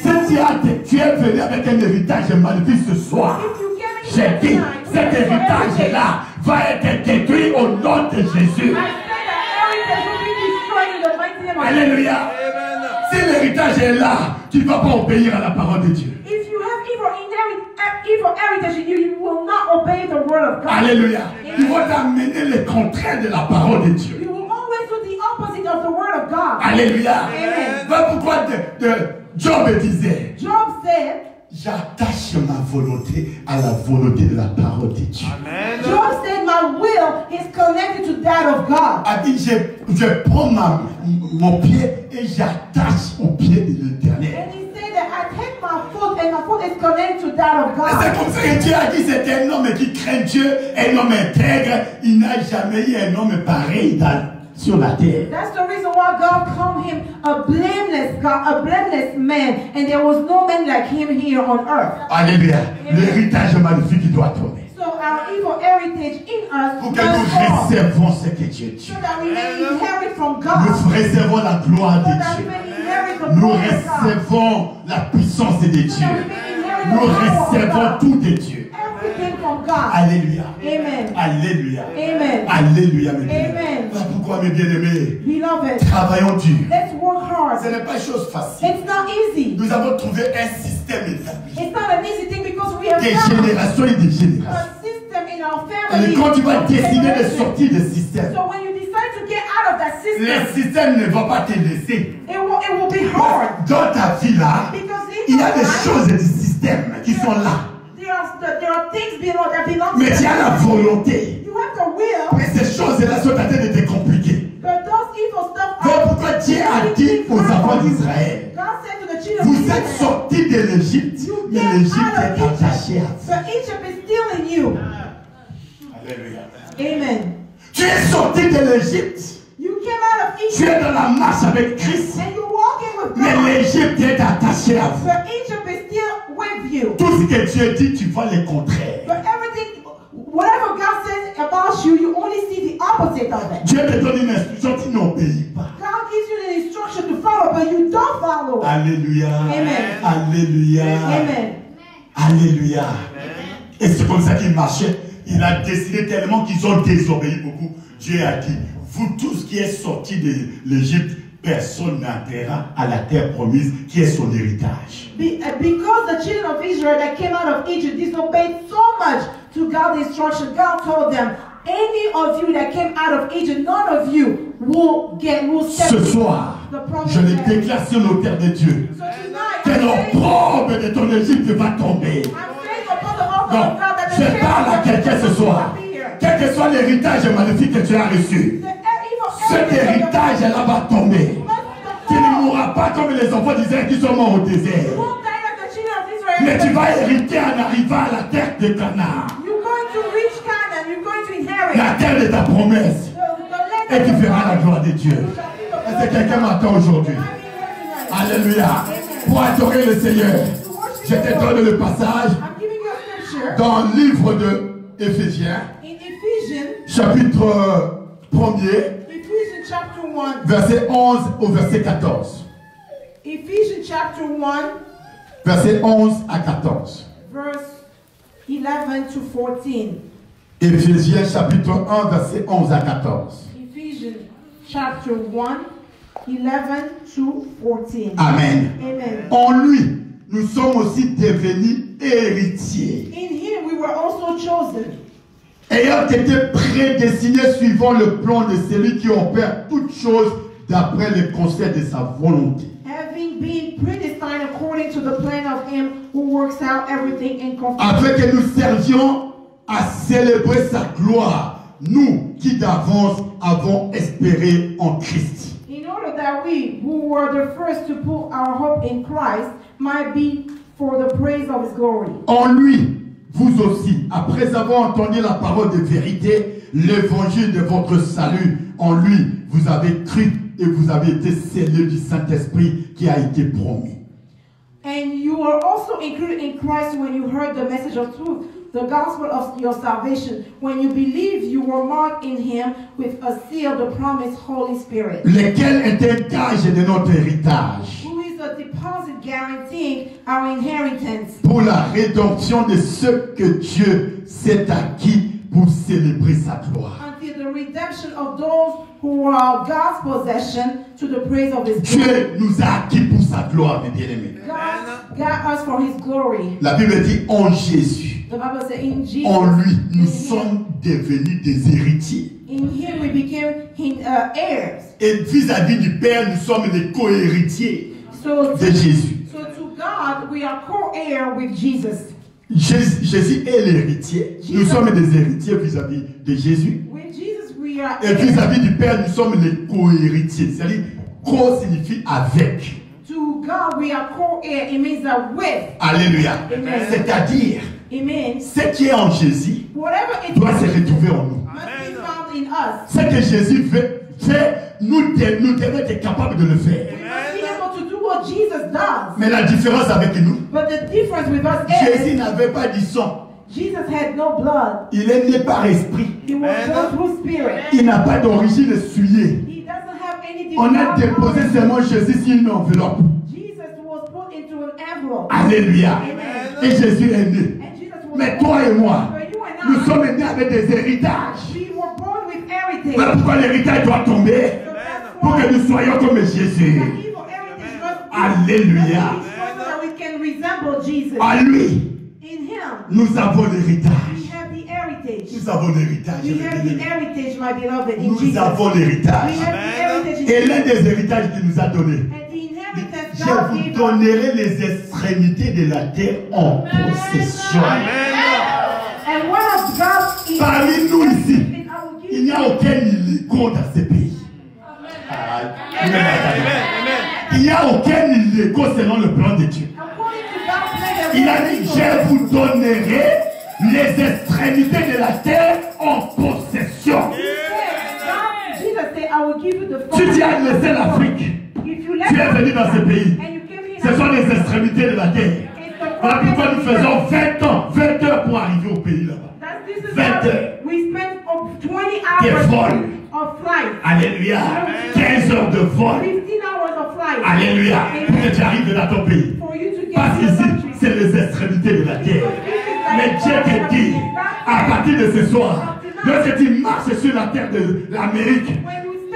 Si tu es venu avec un héritage magnifique ce soir, j'ai dit, cet héritage-là va être détruit au nom de Jésus. Alléluia. Si l'héritage est là, tu ne vas pas obéir à la parole de Dieu. If you have evil heritage in you, you will not obey the word of God. Alléluia. Ils vont t'amener le contraire de la parole de Dieu. You will always do the opposite of the word of God. Alléluia. Amen. Voilà pourquoi Job disait, Job said, j'attache ma volonté à la volonté de la parole de Dieu. Amen. Job said, my will is connected to that of God. A dit, je prends mon pied et j'attache au pied de l'Éternel. And he said that I take my foot and my foot is connected to that of Et c'est God. comme ça que Dieu a dit, c'est un homme qui craint Dieu, un homme intègre. Il n'a jamais eu un homme pareil sur la terre. That's the reason why God called him a blameless God, a blameless man, and there was no man like him here on earth. Alléluia. L'héritage magnifique doit tomber. So our evil heritage in us Pour que must nous fall, réservons ce que Dieu dit. so that we may inherit from God, Nous réservons la gloire so de that we Dieu. may inherit the Nous recevons la puissance des dieux. Nous recevons tout des dieux. Alléluia. Amen. Alléluia. Amen. Alléluia. Amen. Pourquoi, mes bien-aimés? Beloved, travaillons dur. Let's work hard. Ce n'est pas une chose facile. It's not easy. Nous avons trouvé un système établi. It's not an easy thing because we have des générations et des générations. a system in our family. Et quand tu vas décider de sortir du système, So when you decide to get out of that system, le système ne va pas te laisser. it will be hard. Dans ta vie là, Because il y a des choses du système qui sont là. There are things that belong to Mais tu as la volonté. You have the will. Mais ces choses-là sont en train de te compliquer. But those evil stuff Voilà pourquoi Dieu a dit aux enfants d'Israël, God said to the children of vous Israel, êtes sortis de l'Égypte, mais l'Égypte est attachée à vous. but Egypt is still in you. Alléluia. Amen. Tu es sorti de l'Égypte. You came out of Tu Egypt es dans la marche avec Christ. and you're walking with Mais God. l'Égypte est attachée à vous. But Egypt is still with you. Tout ce que Dieu dit, tu vois le contraire. But everything, whatever God says about you, you only see the opposite of it. Dieu te donne une instruction, tu n'obéis pas. God gives you the instruction to follow, but you don't follow. Alléluia. Amen. Alléluia. Amen. Alléluia. Et c'est comme ça qu'il marchait. Il a décidé tellement qu'ils ont désobéi beaucoup. Dieu a dit, vous tous qui êtes sortis de l'Égypte, personne n'entrera à la terre promise qui est son héritage. Because the children of Israel that came out of Egypt disobeyed so much to God's instruction, God told them, any of you that came out of Egypt, none of you will step Ce soir, the promised je le land. déclare sur l'autel de Dieu. So tonight, Que l'opprobre de ton Égypte va tomber. I'm saying upon the altar Non, of God that the je parle à quelqu'un ce soir. Quel que soit l'héritage maléfique que tu as reçu, cet héritage-là va tomber. Tu ne mourras pas comme les enfants d'Israël qui sont morts au désert. Mais tu vas hériter en arrivant à la terre de Canaan. La terre de ta promesse. Et tu verras la gloire de Dieu. Est-ce que quelqu'un m'attend aujourd'hui? Alléluia. Pour adorer le Seigneur, je te donne le passage dans le livre de Éphésiens, chapitre 1er, verset 11 au verset 14. Ephesians chapter 1, verset 11 à 14. verse 11 to 14. Éphésiens chapitre 1, verset 11 à 14. Ephesians chapter 1, 11 to 14. Amen. Amen. En lui, nous sommes aussi devenus héritiers. In him we were also chosen, Ayant été prédestinés suivant le plan de celui qui opère toutes choses d'après le conseil de sa volonté. having been predestined according to the plan of him who works out everything in conformity. Afin que nous servions à célébrer sa gloire, nous qui d'avance avons espéré en Christ. In order that we, who were the first to put our hope in Christ, might be for the praise of his glory. En lui, vous aussi, après avoir entendu la parole de vérité, l'évangile de votre salut, en lui, vous avez cru et vous avez été scellés du Saint-Esprit qui a été promis. And you are also included in Christ when you heard the message of truth, the gospel of your salvation. When you believed, you were marked in him with a seal, the promised Holy Spirit, Lequel est un gage de notre héritage who is a deposit guaranteeing our inheritance pour la rédemption de ceux que Dieu s'est acquis pour célébrer sa gloire. until the redemption of those who are God's possession to the praise of his glory. Dieu nous a acquis pour sa gloire, mes bien-aimés. God got us for his glory. La Bible dit en Jésus, The Bible says in Jesus, en lui, nous in sommes devenus des héritiers. in him we became heirs. Et vis-à-vis du Père, nous sommes les co-héritiers So de Jésus. So to God, we are co-heir with Jesus. Jésus est l'héritier. Nous sommes des héritiers vis-à-vis de Jésus. With Jesus, we are Et heirs. vis-à-vis du Père, nous sommes les co-héritiers. C'est-à-dire, co signifie avec. To God, we are co-heir. It means that with. Alléluia. Amen. C'est-à-dire, It means ce qui est en Jésus whatever it doit se is retrouver en nous. must be found in us. Ce que Jésus fait, nous devons être capables de le faire. We must be able to do what Jesus does. Mais la différence avec nous, But the difference with us Jésus is n'avait pas du sang. Jesus had no blood. Il est né par esprit. He was born through spirit. Il n'a pas d'origine souillée. He doesn't have any On a divine déposé origin. seulement Jésus sur une enveloppe. Alléluia. Et Jésus est né. Mais toi et moi, nous sommes nés avec des héritages. Mais pourquoi l'héritage doit tomber? Pour que nous soyons comme Jésus. Alléluia. À lui, nous avons l'héritage. Nous avons l'héritage. Nous avons l'héritage. Et l'un des héritages qu'il nous a donné. Je vous donnerai les extrémités de la terre en possession. Parmi nous ici, il n'y a aucun illégal dans ce pays. Il n'y a aucun illégal selon le plan de Dieu. Il a dit, je vous donnerai les extrémités de la terre en possession. Si tu as laissé l'Afrique, tu es venu dans ce pays. Ce sont les extrémités de la terre. Voilà pourquoi nous faisons 20 heures pour arriver au pays là-bas. 20 heures. T'es folle. Alléluia. 15 heures de vol. Alléluia. Pour que tu arrives dans ton pays. Parce qu'ici, c'est les extrémités de la terre. Mais Dieu te dit, à partir de ce soir, lorsque tu marches sur la terre de l'Amérique,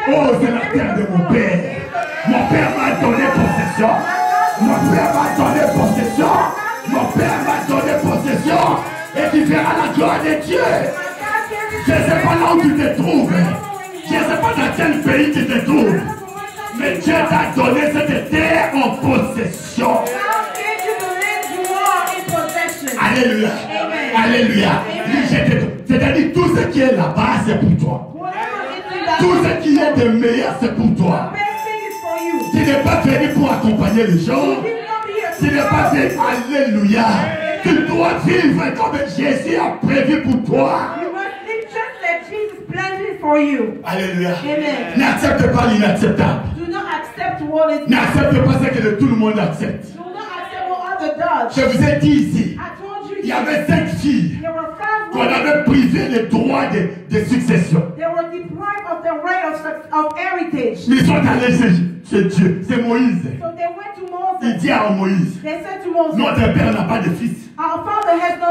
oh, c'est la terre de mon père. Mon père m'a donné possession. Mon père m'a donné possession. Mon père m'a donné possession. Et tu verras la gloire de Dieu. Je ne sais pas là où tu te trouves. Je ne sais pas dans quel pays tu te trouves. Mais Dieu t'a donné cette terre en possession. Alléluia. Alléluia. C'est-à-dire tout ce qui est là-bas, c'est pour toi. Tout ce qui est de meilleur, c'est pour toi. Tu n'es pas venu pour accompagner les gens. Tu n'es pas venu. Alléluia. Tu dois vivre comme Jésus a prévu pour toi. Alléluia. N'accepte pas l'inacceptable. N'accepte pas ce que tout le monde accepte. Je vous ai dit ici, il y avait 5 filles qu'on avait privé les droits de succession. Mais ils sont allés chez Dieu. C'est Moïse. Il dit à Moïse, notre père n'a pas de fils.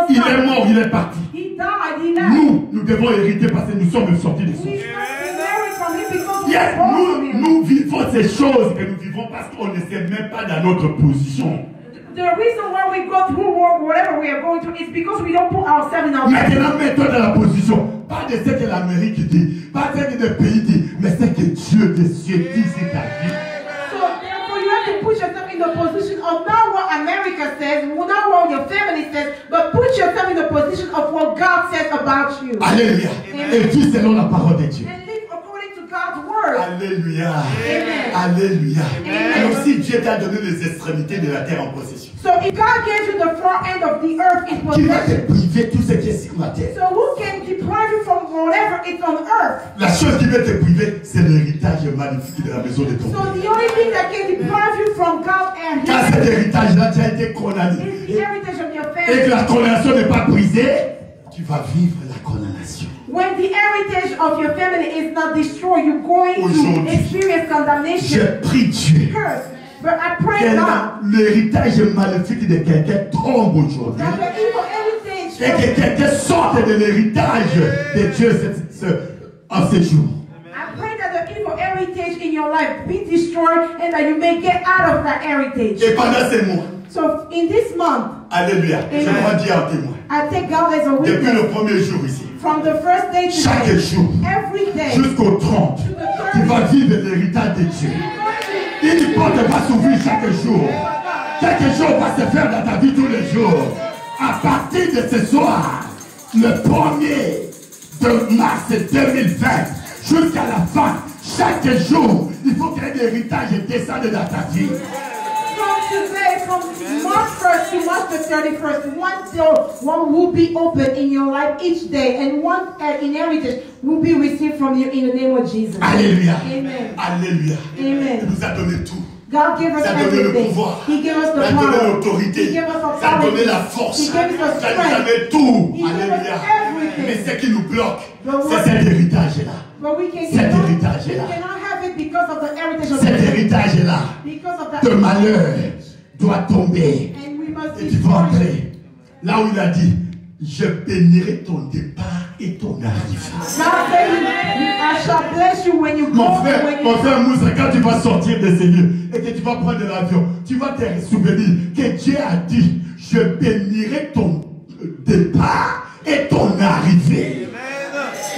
Il est mort, il est parti. Nous devons hériter parce que nous sommes sortis de source. Yes, nous vivons ces choses que nous vivons parce qu'on ne sait même pas dans notre position. The reason why we go through whatever we are going through is because we don't put ourselves in our Maintenant, mets-toi dans la position. Pas de ce que l'Amérique dit, pas de ce que le pays dit, mais ce que Dieu des cieux dit sur ta vie. So therefore you have to put yourself in the position of not what America says, not what your family says, but put yourself in the position of what God says about you. Alléluia. Et vis selon la parole de Dieu. God's word. Alléluia. Amen. Alléluia. Amen. Et aussi Dieu t'a donné les extrémités de la terre en possession. So if God gave you the far end of the earth in Qui va te possession, priver tout ce qui est sur la terre? so who can deprive you from whatever is on earth? La chose qui va te priver, c'est l'héritage magnifique de la maison de ton So père. the only thing that can deprive you from God and Quand cet His héritage-là, tu as été condamné. is the heritage of your Et que family. la condamnation n'est pas brisée, tu vas vivre la condamnation. When the heritage of your family is not destroyed, you're going to experience Je condemnation, prie Dieu. curse. But I pray Que God l'héritage maléfique de quelqu'un tombe aujourd'hui. that the evil heritage Et que quelqu'un sorte de l'héritage de Dieu en ce jour. I pray that the evil heritage in your life be destroyed and that you may get out of that heritage. Et pendant ces mois, So in this month, alléluia, je dois dire en témoin. I take God as a Depuis witness. le premier jour ici, From the first day to chaque day, jour, every day, jusqu'au 30, tu vas vivre l'héritage de Dieu. Une porte va s'ouvrir chaque jour. Quelque chose va se faire dans ta vie tous les jours. À partir de ce soir, le 1er de mars 2020, jusqu'à la fin, chaque jour, il faut que l'héritage descende dans ta vie. from today, from March 1st to March the 31st, one door, one will be open in your life each day, and one inheritance will be received from you in the name of Jesus. Alléluia. Amen. Alléluia. Amen. Il nous a donné tout. God gave us Ça a donné le everything. pouvoir. He gave us Ça the a donné power. l'autorité. He gave us Ça a donné authority. la force. He gave us the Ça nous strength. avait tout. He gave us Alléluia. everything. Mais ce qui nous bloque, But c'est what- cet héritage-là. But we can Cet cannot, héritage-là. we cannot have it because of the heritage of Cet the héritage-là because of de that. malheur doit tomber. And Et tu vas entrer là où il a dit, je bénirai ton départ et ton arrivée. Mon frère Moussa, quand tu vas sortir de ces lieux et que tu vas prendre l'avion, tu vas te souvenir que Dieu a dit, je bénirai ton départ et ton arrivée.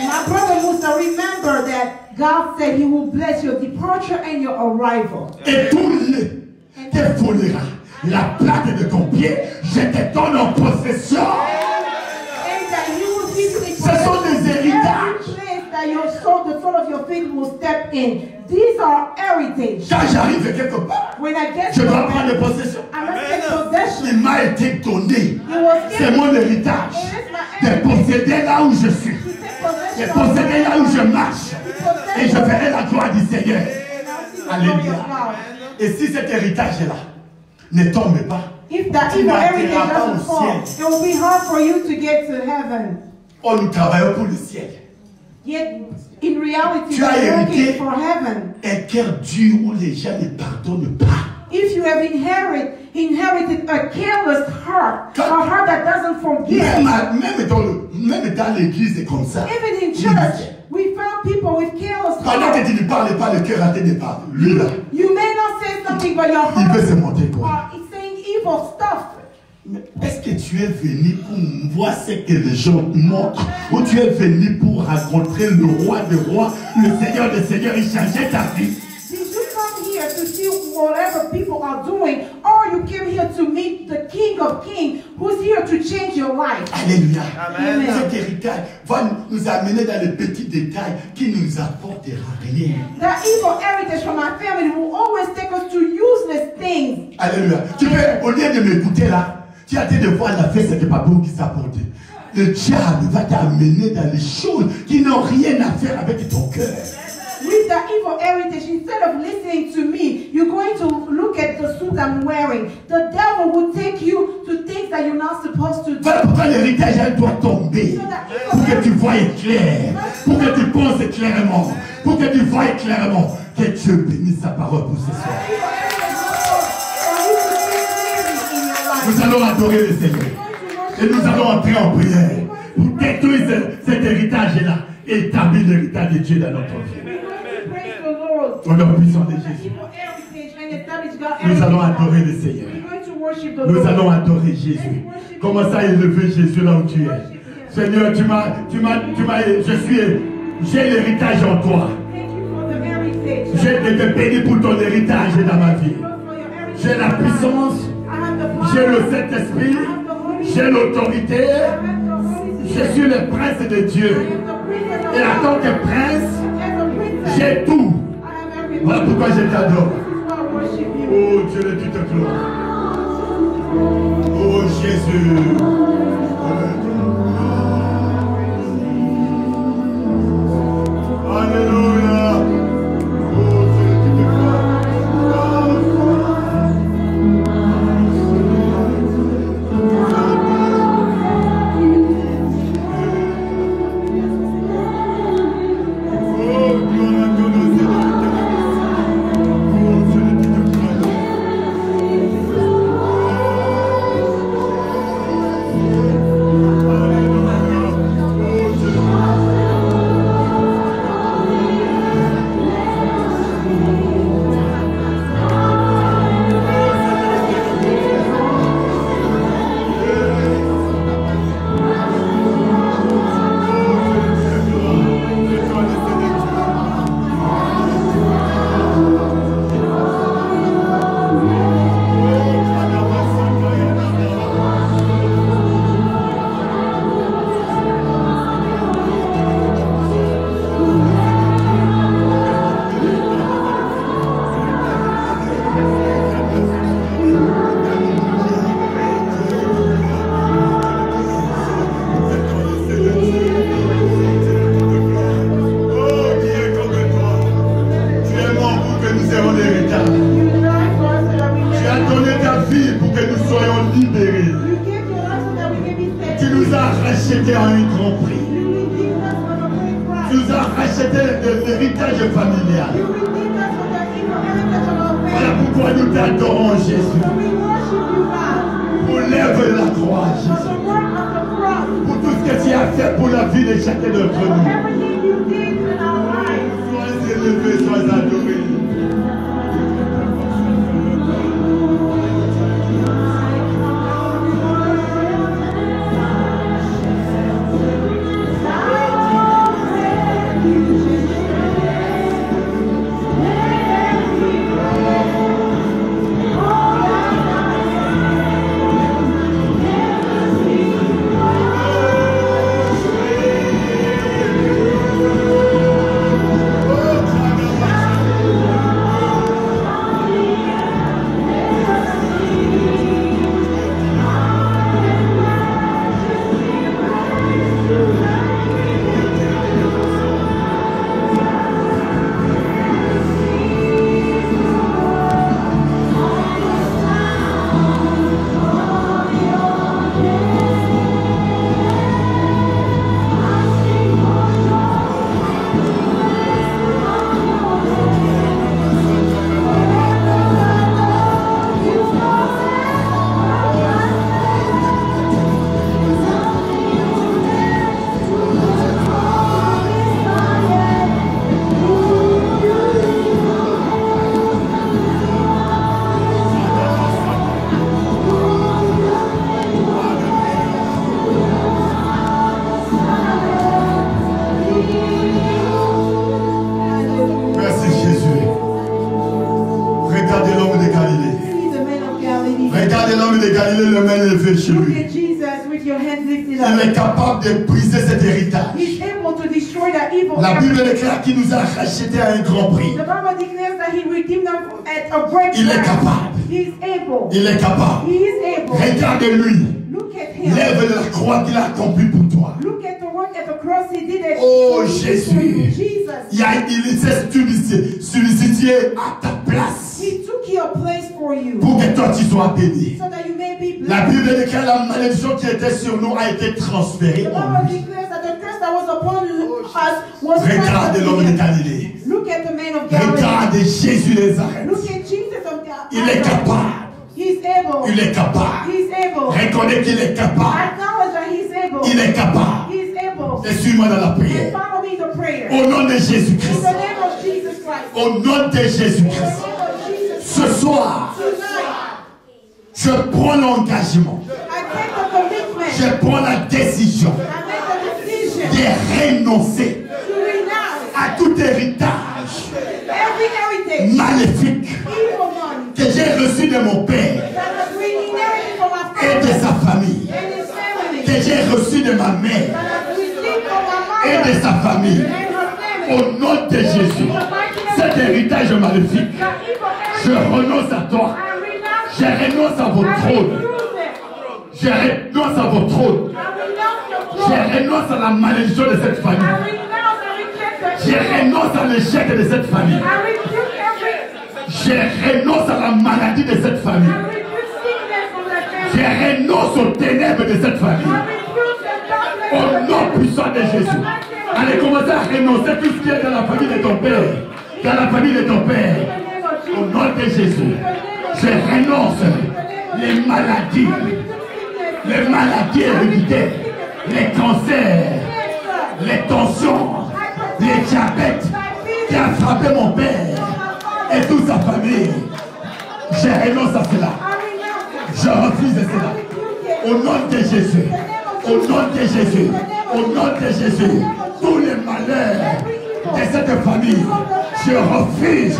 My brother Musa, remember that God said He will bless your departure and your arrival. Et tous les te foulera la plate de ton pied, je te donne en possession. Ce sont des héritages. The soul of your feet will step in. These are heritage. Quand j'arrive quelque part, je dois prendre possession. Il m'a été donné. C'est mon héritage. De posséder là où je suis. De posséder là où je marche. Et je verrai la gloire du Seigneur. Alléluia. Et si cet héritage-là ne tombe pas, if that evil heritage doesn't fall, it will be hard for you to get to heaven. Oh, nous travaillons pour le ciel. Yet, in reality, tu as hérité for heaven. Un cœur dur où les gens ne pardonnent pas. If you have inherited a careless heart, a heart that doesn't forgive. Même dans l'église c'est comme ça. Even in church, we found people with careless hearts. Pendant que tu ne parles pas, le cœur a été départ. Lui là. You may not say something, but your heart. Il veut se monter quoi? It's saying evil stuff. Mais est-ce que tu es venu pour voir ce que les gens montrent, ou tu es venu pour rencontrer le roi des rois, le Seigneur des seigneurs, et changer ta vie? Did you come here to see whatever people are doing, or you came here to meet the King of Kings, who's here to change your life? Alléluia. Amen. Cet héritage va nous amener dans les petits détails qui ne nous apportera rien. That evil heritage from my family will always take us to useless things. Alléluia. Tu peux, au lieu de m'écouter là, tu as été de voir la fête, c'était pas bon qui s'apportait. Le diable va t'amener dans les choses qui n'ont rien à faire avec ton cœur. With the evil heritage, instead of listening to me, you're going to look at the suit I'm wearing. The devil will take you to things that you're not supposed to do. Voilà pourquoi l'héritage doit tomber. Pour que tu voies clair. Pour que tu penses clairement. Pour que tu voies clairement. Que Dieu bénisse sa parole pour ce soir. Nous allons adorer le Seigneur. Et nous allons entrer en prière pour détruire cet héritage-là et établir l'héritage de Dieu dans notre vie. Au nom puissant de Jésus. Nous allons adorer le Seigneur. Nous allons adorer Jésus. Comment ça élever Jésus là où tu es. Seigneur, j'ai l'héritage en toi. Je te bénis pour ton héritage dans ma vie. J'ai la puissance. J'ai le Saint-Esprit, j'ai l'autorité, je suis le prince de Dieu. Et en tant que prince, j'ai tout. Voilà pourquoi je t'adore. Oh Dieu de toute gloire. Oh Jésus. Alléluia. racheté à un grand prix. Tu nous as racheté de l'héritage familial. Voilà pourquoi nous t'adorons, Jésus. Oh Pour l'œuvre de la croix, Jésus. Pour tout ce que tu as fait pour la vie de chacun d'entre nous. Sois élevé, sois adoré. Il est capable de briser cet héritage. La Bible déclare qu'il nous a rachetés à un grand prix. Il est capable. Il est capable. Regarde-lui. L'œuvre de la croix qu'il a accomplie pour toi. Oh Jésus. Il s'est substitué à ta place. Pour que toi tu sois béni. La Bible déclare la malédiction qui était sur nous a été transférée. Regarde l'homme de Galilée. Regarde Jésus de Nazareth. Il est capable. Il est capable. Reconnais qu'il est capable. Il est capable. Et suis-moi dans la prière. Au nom de Jésus-Christ. Au nom de Jésus-Christ. Ce soir, je prends l'engagement. Je prends la décision de renoncer à tout héritage maléfique que j'ai reçu de mon père et de sa famille, que j'ai reçu de ma mère et de sa famille. Au nom de Jésus, cet héritage maléfique, je renonce à toi. Je renonce à votre trône. Je renonce à votre trône. Je renonce à la malédiction de cette famille. Je renonce à l'échec de cette famille. Je renonce à la maladie de cette famille. Je renonce aux ténèbres de cette famille. Au nom puissant de Jésus. Allez, commencez à renoncer tout ce qui est dans la famille de ton père. Dans la famille de ton père. Au nom de Jésus. Je renonce les maladies héréditaires, les cancers, les tensions, les diabètes qui a frappé mon père et toute sa famille. Je renonce à cela. Je refuse cela. Au nom de Jésus. Au nom de Jésus. Au nom de Jésus. Tous les malheurs de cette famille, je refuse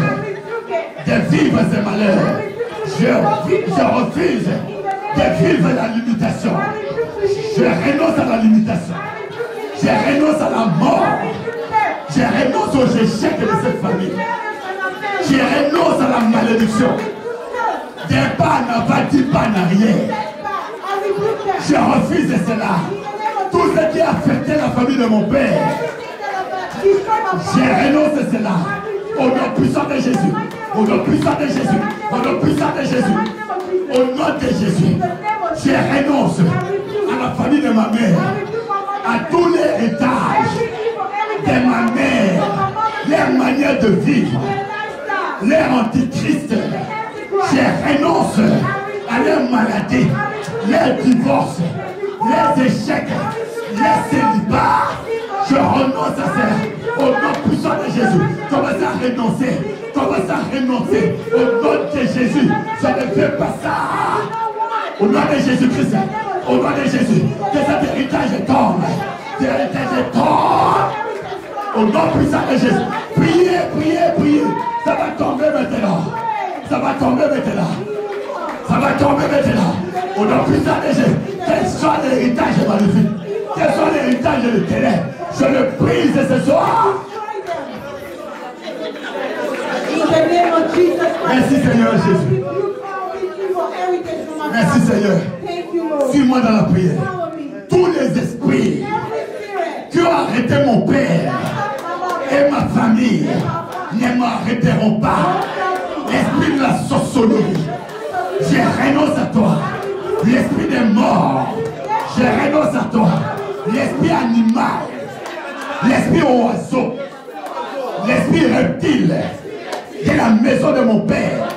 de vivre ces malheurs. Je refuse de vivre la limitation. Je renonce à la limitation. Je renonce à la mort. Je renonce aux échecs de cette famille. Je renonce à la malédiction. D'un pas en avant, 10 pas en arrière. Je refuse cela. Tout ce qui a affecté la famille de mon père. Je renonce à cela. Au nom puissant de Jésus. Au nom puissant de Jésus. Au nom puissant de Jésus. Au nom de Jésus. Je renonce à la famille de ma mère. À tous les étages de ma mère. Leur manière de vivre. Leur antichrist. Je renonce à leur maladie. les divorces, les échecs, les célibats. Je renonce à ça. Au nom puissant de Jésus. Commence à renoncer. Commence à renoncer. Au nom de Jésus. Je ne fais pas ça. Au nom de Jésus-Christ. Au nom de Jésus. Que cet héritage tombe. Cet héritage tombe. Au nom puissant de Jésus. Priez, priez, priez. Ça va tomber maintenant. Ça va tomber maintenant. Ça va tomber maintenant. Au nom puissant de Jésus. Quel soit l'héritage maléfique? Quel soit l'héritage de ténèbres? Je le brise ce soir. Merci Seigneur Jésus. Merci Seigneur. Suis-moi dans la prière. Tous les esprits qui ont arrêté mon père et ma famille ne m'arrêteront pas. L'esprit de la sorcellerie, je renonce à toi. L'esprit des morts, je renonce à toi. L'esprit animal, l'esprit oiseau, l'esprit reptile de la maison de mon père,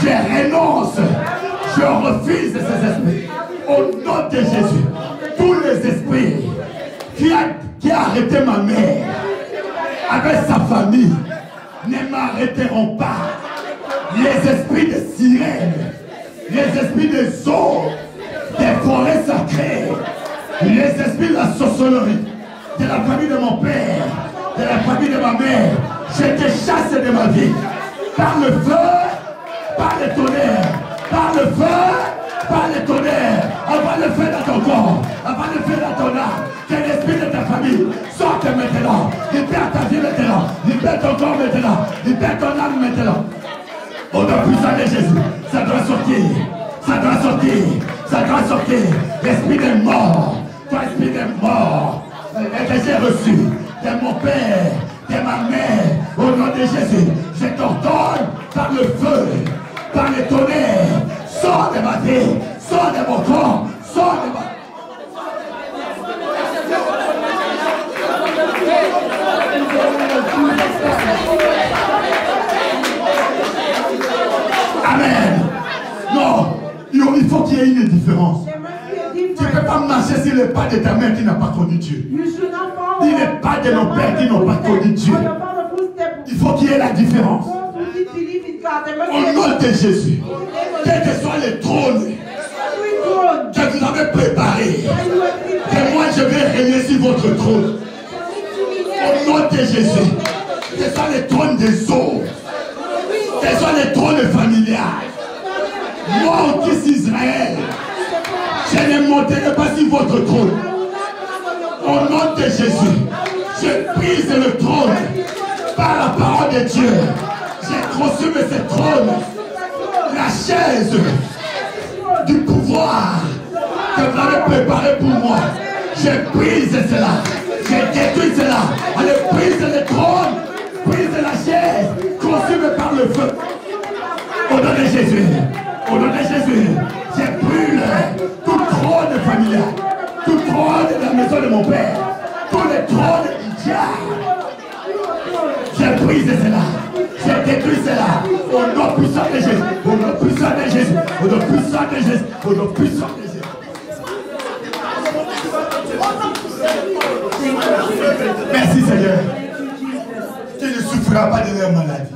je renonce, je refuse ces esprits. Au nom de Jésus, tous les esprits qui ont arrêté ma mère avec sa famille ne m'arrêteront pas. Les esprits de sirènes, les esprits des eaux, des forêts sacrées, les esprits de la sorcellerie, de la famille de mon père, de la famille de ma mère, je te chasse de ma vie. Par le feu, par le tonnerre, par le feu, par le tonnerre. Envoie le feu dans ton corps, envoie le feu dans ton âme. Que l'esprit de ta famille sorte maintenant. Libère ta vie maintenant, libère ton corps maintenant, libère ton âme maintenant. Au nom puissant de Jésus, ça doit sortir, ça doit sortir, ça doit sortir. L'esprit des morts, toi esprit des morts, que j'ai reçu de mon père, de ma mère, au nom de Jésus, je t'ordonne par le feu, par le tonnerre, sors de ma vie, sors de mon corps, sors de ma... Amen. Non, il faut qu'il y ait une différence. Tu ne peux pas marcher sur le pas de ta mère qui n'a pas connu Dieu. Sur le pas de nos pères qui n'ont pas connu Dieu. Il faut qu'il y ait la différence. Au nom de Jésus, quel que soit le trône que vous avez préparé, que moi je vais régner sur votre trône. Au nom de Jésus, que ce soit le trône des eaux, que ce soit le trône familial. Moi, au Christ Israël, je ne monterai pas sur votre trône. Au nom de Jésus, je brise le trône par la parole de Dieu. Je consume ce trône, la chaise du pouvoir que vous avez préparé pour moi. Je brise cela, je détruis cela. Allez, brise le trône, brise la chaise, consume par le feu. Au nom de Jésus, au nom de Jésus, je brûle tout trône familial, tout trône de la maison de mon père, tous les trônes du diable. Je brise cela, je détruis cela, au nom puissant de Jésus, au nom puissant de Jésus, au nom puissant de Jésus, au nom puissant de Jésus. Merci Seigneur. Tu ne souffriras pas de leur maladie.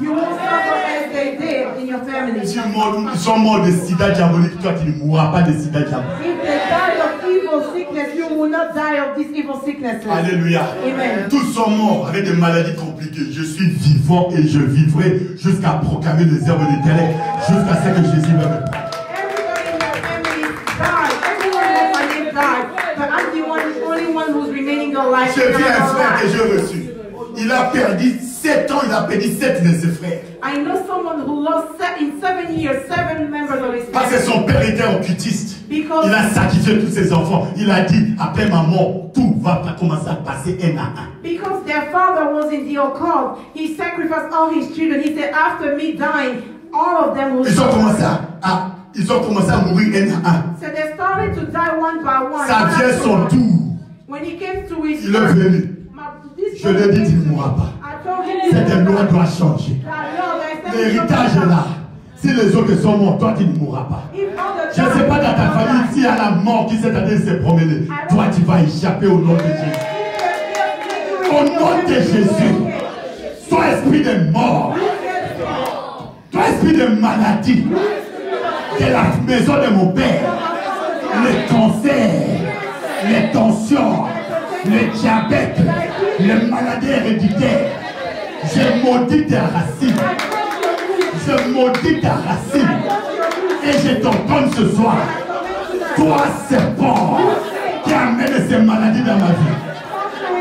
Ils sont morts de sida diabolique, toi tu ne mourras pas de sida diabolique. Alléluia. Amen. Tous sont morts avec des maladies compliquées. Je suis vivant et je vivrai jusqu'à proclamer les œuvres de l'Éternel, jusqu'à ce que Jésus me prenne. J'ai vu un frère que j'ai reçu. Il a perdu 7 ans, il a perdu 7 de ses frères. I know someone who lost in 7 years 7 members of his family. Parce que son père était occultiste. Il a sacrifié tous ses enfants. Il a dit, après ma mort, tout va commencer à passer un à un. Because their father was in the occult, he sacrificed all his children. He said, after me dying, all of them will. Ils ont commencé à mourir un à un. So they started to die one by one. Ça vient son tour. When he came to his il est venu. Je lui ai dit, tu ne mourras pas. Cette loi doit changer. L'héritage est là. Si les autres sont morts, toi tu ne mourras pas. Je ne sais pas dans ta famille s'il y a la mort qui cette année s'est promenée. Toi, tu vas échapper au nom de Jésus. Au nom de Jésus. Toi, esprit de mort. Toi, esprit de maladie. De la maison de mon père. Les cancers, les tensions, le diabète, les maladies héréditaires. Je maudis tes racines. Je maudis ta racine. Et je t'ordonne ce soir. Toi, serpent, qui amène ces maladies dans ma vie.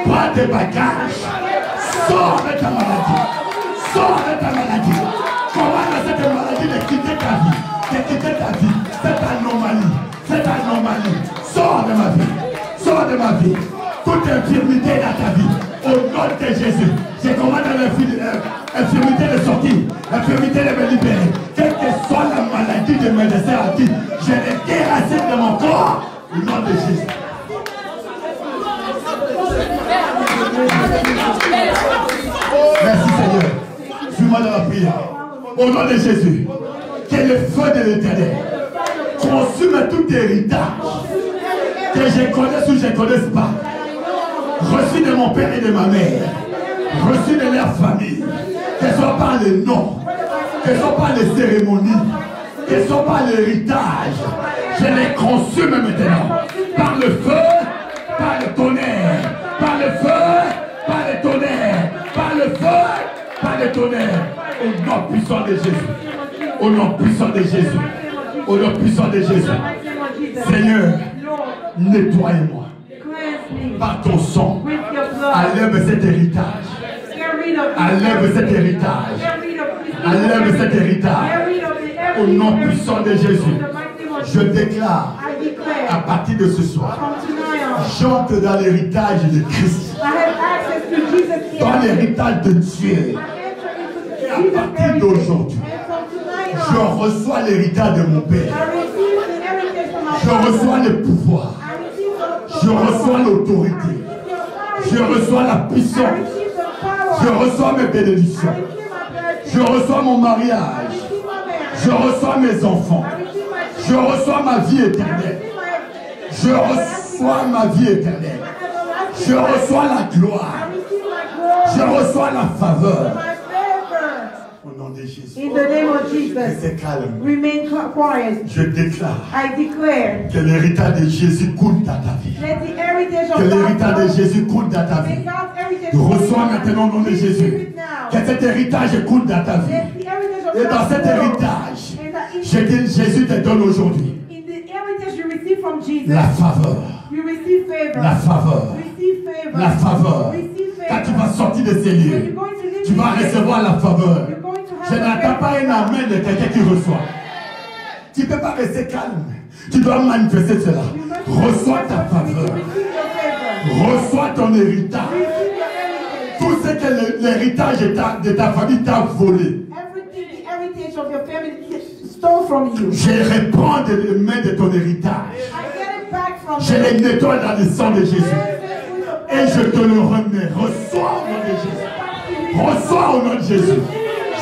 Prends tes bagages. Sors de ta maladie. Sors de ta maladie. Commande à cette maladie de quitter ta vie. De quitter ta vie. Cette anomalie. Cette anomalie. Sors de ma vie. Sors de ma vie. Toute infirmité dans ta vie. Au nom de Jésus. Je commande à l'infirmité de sortir. L'infirmité de me libérer. Quelle que soit la maladie de mes desseins à vie, je les déracine de mon corps. Au nom de Jésus. Merci Seigneur. Suis-moi dans la prière. Au nom de Jésus. Que le feu de l'Éternel consume tout héritage que je connaisse ou je ne connaisse pas. Reçu de mon père et de ma mère. Reçu de leur famille. Que ce soit par les noms. Que ce soit par les cérémonies. Que ce soit par l'héritage. Je les consume maintenant. Par le feu, par le tonnerre. Par le feu, par le tonnerre. Par le feu, par le tonnerre. Au nom puissant de Jésus. Au nom puissant de Jésus. Au nom puissant de Jésus. Seigneur, nettoie-moi. Par ton sang. Enlève cet héritage. Enlève cet héritage. Enlève cet héritage. Au nom puissant de Jésus. Je déclare à partir de ce soir, j'entre dans l'héritage de Christ. Dans l'héritage de Dieu. Et à partir d'aujourd'hui, je reçois l'héritage de mon Père. Je reçois le pouvoir. Je reçois l'autorité. Je reçois la puissance. Je reçois mes bénédictions. Je reçois mon mariage. Je reçois mes enfants. Je reçois ma vie éternelle. Je reçois ma vie éternelle. Je reçois la gloire. Je reçois la faveur. Au nom de Jésus. In the name of Jesus. Restez calme. Remain quiet. Je déclare I declare que l'héritage de Jésus coule dans ta vie. that the heritage of Que God l'héritage de Jésus coule dans ta vie. May God's heritage Reçois maintenant au nom de Jésus. receive it now. Que cet héritage coule dans ta vie. Let the heritage of Et dans God cet flow. héritage, And that Jésus te donne aujourd'hui in the heritage you receive from Jesus, la faveur. you receive favor. La faveur. Receive favor. La faveur. Receive favor. Quand tu vas sortir de ces When lieux, you're going to live tu vas this recevoir la faveur. you're going to have Je the n'attends pas favor. un amen de quelqu'un qui reçoit. Tu ne peux pas rester calme. Tu dois manifester cela. You must Reçois ta faveur. receive your favor. Reçois ton héritage. Receive your heritage. Tout ce que l'héritage de ta famille t'a volé. Everything the heritage of your family stole from you. Je reprends les mains de ton héritage. I get it back from Je you. les nettoie dans le sang de Jésus. With Et je te le remets. Reçois au nom de Jésus. Reçois au nom de Jésus.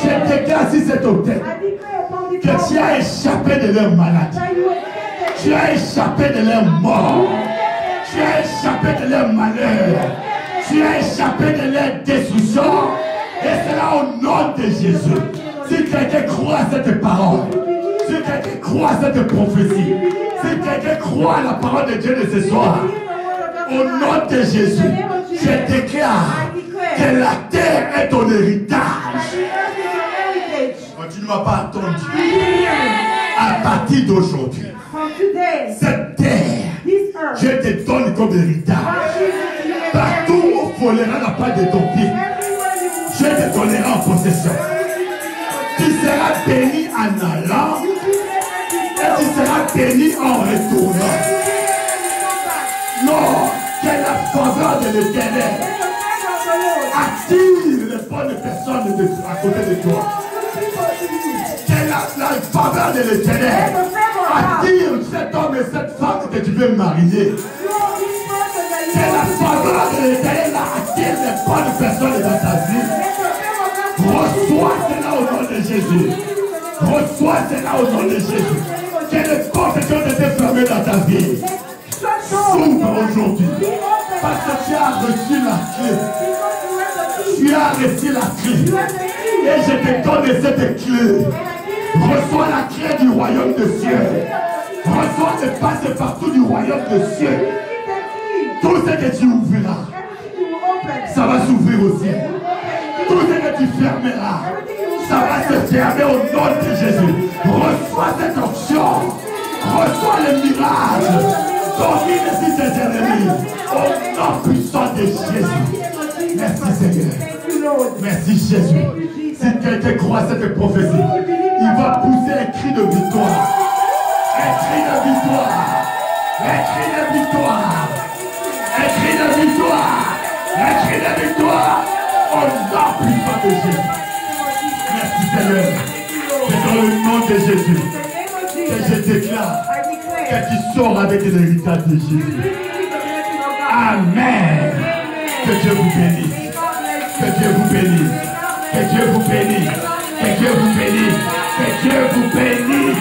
Je déclare sur cet hôtel I declare upon the que tu as échappé de leur maladie. that you accept Tu as échappé de leur mort. Tu as échappé de leur malheur. Tu as échappé de leur destruction. Et c'est là au nom de Jésus. Si quelqu'un croit à cette parole, si quelqu'un croit à cette prophétie, si quelqu'un croit à la parole de Dieu de ce soir, au nom de Jésus, je déclare que la terre est ton héritage. Tu ne m'as pas attendu. À partir d'aujourd'hui, from today, cette terre, this earth, je te donne comme héritage. Partout où volera la part de ton pied, je te donnerai en possession. Tu seras béni en allant et tu seras béni en retournant. Non, que la faveur de l'Éternel attire les bonnes personnes à côté de toi. Que la faveur de l'Éternel attire cet homme et cette femme que tu veux marier. Que la faveur de l'Éternel attire les bonnes personnes dans ta vie. Reçois cela au nom de Jésus. Reçois cela au nom de Jésus. Que le corps portes qui ont été fermées dans ta vie s'ouvrent aujourd'hui. Parce que tu as reçu la clé. Tu as reçu la clé. Et je te donne cette clé. Reçois la clé du royaume de cieux. Reçois le passe-partout du royaume de cieux. Tout ce que tu ouvriras, ça va s'ouvrir aussi. Tout ce que tu fermeras, ça va se fermer au nom de Jésus. Reçois cette option. Reçois le miracle. Domine sur tes ennemis. Au nom puissant de Jésus. Merci Seigneur. Merci Jésus. Si quelqu'un croit à cette prophétie, il va pousser un cri de victoire. Un cri de victoire. Un cri de victoire. Un cri de victoire. Un cri de victoire. Au nom puissant de Jésus. Merci Seigneur. C'est dans le nom de Jésus que je déclare que tu sors avec l'héritage de Jésus. Amen. Que Dieu vous bénisse. Que Dieu vous bénisse. Que Dieu vous bénisse. Que Dieu vous bénisse. Que Dieu vous bénisse.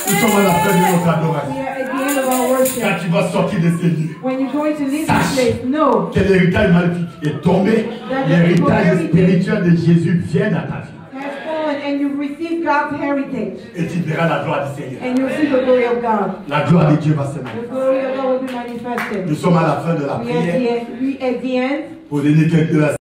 Nous sommes à la fin de notre adoration. Quand tu vas sortir de ces lieux, sache que l'héritage maléfique est tombé. L'héritage spirituel de Jésus vient dans ta vie. And you receive God's heritage. Et tu verras la gloire du Seigneur. And you see the glory of God. La gloire de Dieu va se The glory of God will be manifested. Nous sommes à la fin de la prière. We at the end. Pour donner quelques